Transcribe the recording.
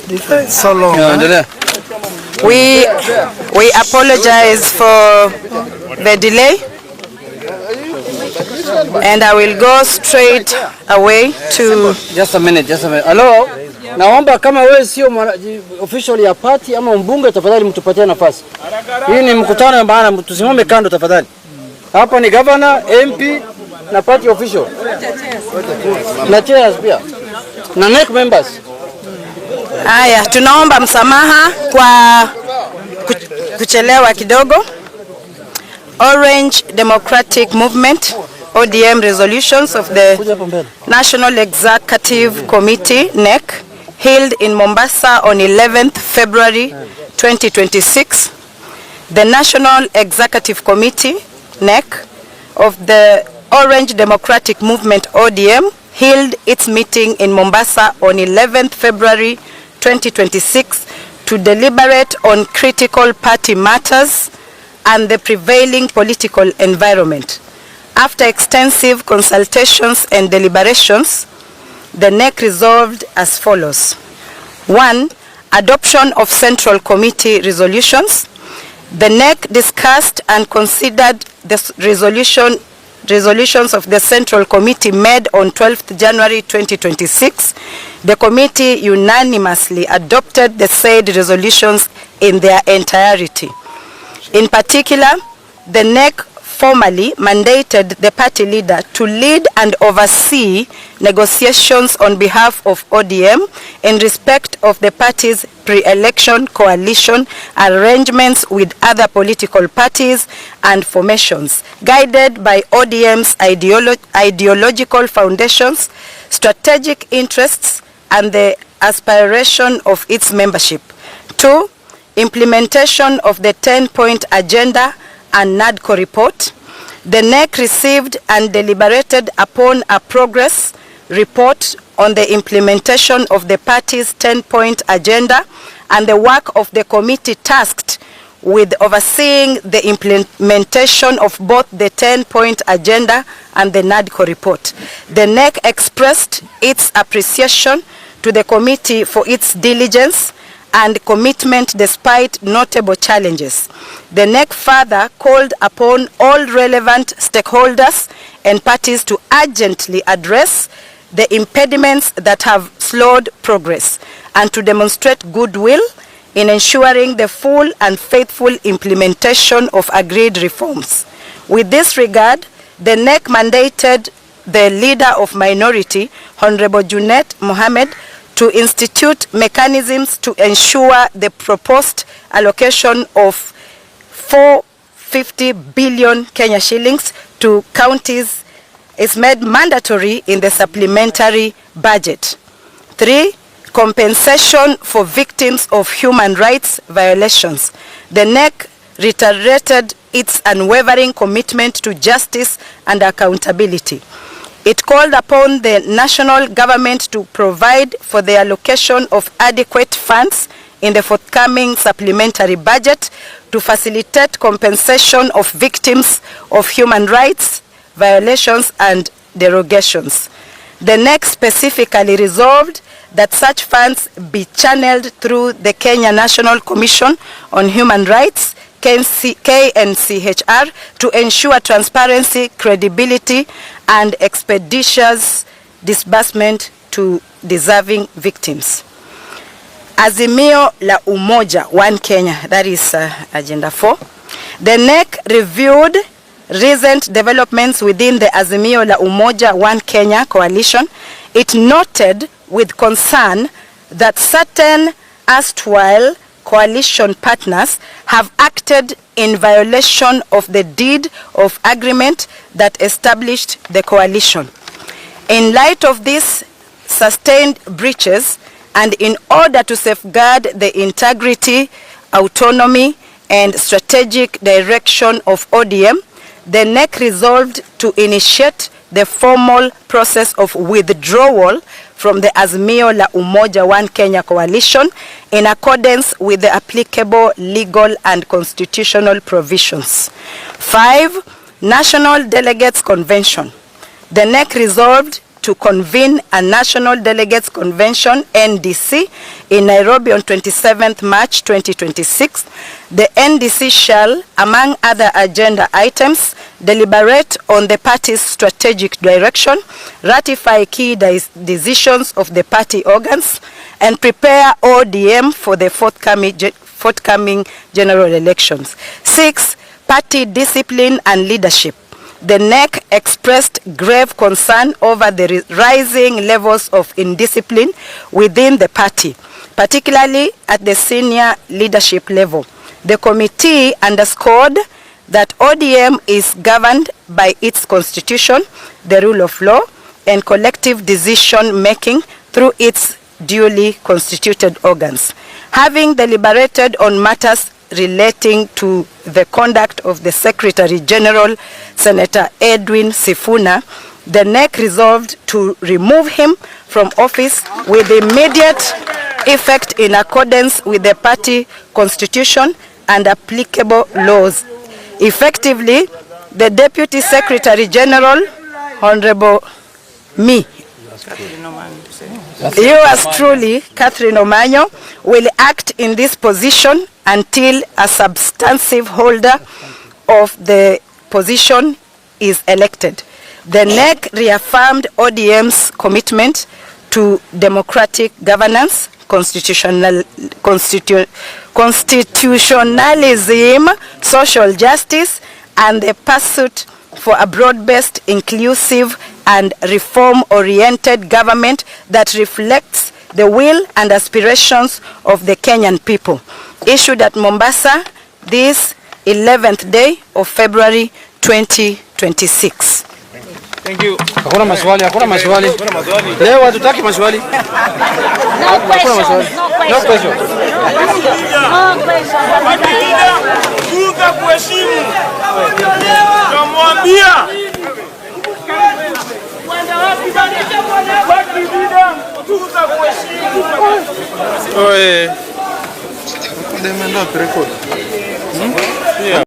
So long. We apologize for the delay, and I will go straight away to... Just a minute. Hello? Naomba kama wewe sio official ya party ama mbunge, tafadhali mtupatie nafasi. Hii ni mkutano maana tusimame kando tafadhali. Hapa ni governor, MP na party official. Na chairs pia. Na NEC members. Haya, tunaomba msamaha kwa kuchelewa kidogo. Orange Democratic Movement ODM resolutions of the National Executive Committee NEC held in Mombasa on 11th February 2026. The National Executive Committee NEC of the Orange Democratic Movement ODM held its meeting in Mombasa on 11th February 2026 to deliberate on critical party matters and the prevailing political environment. After extensive consultations and deliberations, the NEC resolved as follows. 1. Adoption of Central Committee resolutions. The NEC discussed and considered the resolutions of the Central Committee made on 12th January 2026. The committee unanimously adopted the said resolutions in their entirety. In particular, the NEC formally mandated the party leader to lead and oversee negotiations on behalf of ODM in respect of the party's pre-election coalition arrangements with other political parties and formations, guided by ODM's ideological foundations, strategic interests, and the aspiration of its membership. 2. Implementation of the 10-point agenda and NADCO report. The NEC received and deliberated upon a progress report on the implementation of the party's 10-point agenda and the work of the committee tasked with overseeing the implementation of both the 10-point agenda and the NADCO report. The NEC expressed its appreciation to the committee for its diligence and commitment despite notable challenges. The NEC further called upon all relevant stakeholders and parties to urgently address the impediments that have slowed progress and to demonstrate goodwill in ensuring the full and faithful implementation of agreed reforms. With this regard, the NEC mandated the Leader of Minority, Honorable Junet Mohammed, to institute mechanisms to ensure the proposed allocation of 450 billion Kenya shillings to counties is made mandatory in the supplementary budget. 3. Compensation for victims of human rights violations. The NEC reiterated its unwavering commitment to justice and accountability. It called upon the national government to provide for the allocation of adequate funds in the forthcoming supplementary budget to facilitate compensation of victims of human rights violations and derogations. The NEC specifically resolved that such funds be channeled through the Kenya National Commission on Human Rights, KNCHR, to ensure transparency, credibility, and expeditious disbursement to deserving victims. Azimio la Umoja, One Kenya, that is Agenda 4. The NEC reviewed recent developments within the Azimio la Umoja, One Kenya coalition. It noted with concern that certain erstwhile coalition partners have acted in violation of the deed of agreement that established the coalition. In light of these sustained breaches, and in order to safeguard the integrity, autonomy, and strategic direction of ODM, the NEC resolved to initiate the formal process of withdrawal from the Azimio la Umoja One Kenya coalition in accordance with the applicable legal and constitutional provisions. 5. National Delegates Convention. The NEC resolved to convene a National Delegates Convention, NDC, in Nairobi on 27th March 2026. The NDC shall, among other agenda items, deliberate on the party's strategic direction, ratify key decisions of the party organs, and prepare ODM for the forthcoming general elections. 6. Party discipline and leadership. The NEC expressed grave concern over the rising levels of indiscipline within the party, particularly at the senior leadership level. The committee underscored that ODM is governed by its constitution, the rule of law, and collective decision-making through its duly constituted organs. Having deliberated on matters relating to the conduct of the Secretary General, Senator Edwin SIFUNA, the NEC resolved to remove him from office with immediate effect in accordance with the party constitution and applicable laws. Effectively, the Deputy Secretary General, Honorable me, yours truly, Catherine Omanyo, will act in this position until a substantive holder of the position is elected. The NEC reaffirmed ODM's commitment to democratic governance, constitutionalism, social justice, and the pursuit for a broad-based, inclusive, and reform-oriented government that reflects the will and aspirations of the Kenyan people. Issued at Mombasa this 11th day of February 2026. Thank you. Hakuna maswali, hakuna maswali. Leo hatutaki maswali. No questions. No question. Tuza kuheshimu. Kamwambia. Tuza kuheshimu. Oye. Deme ndo record.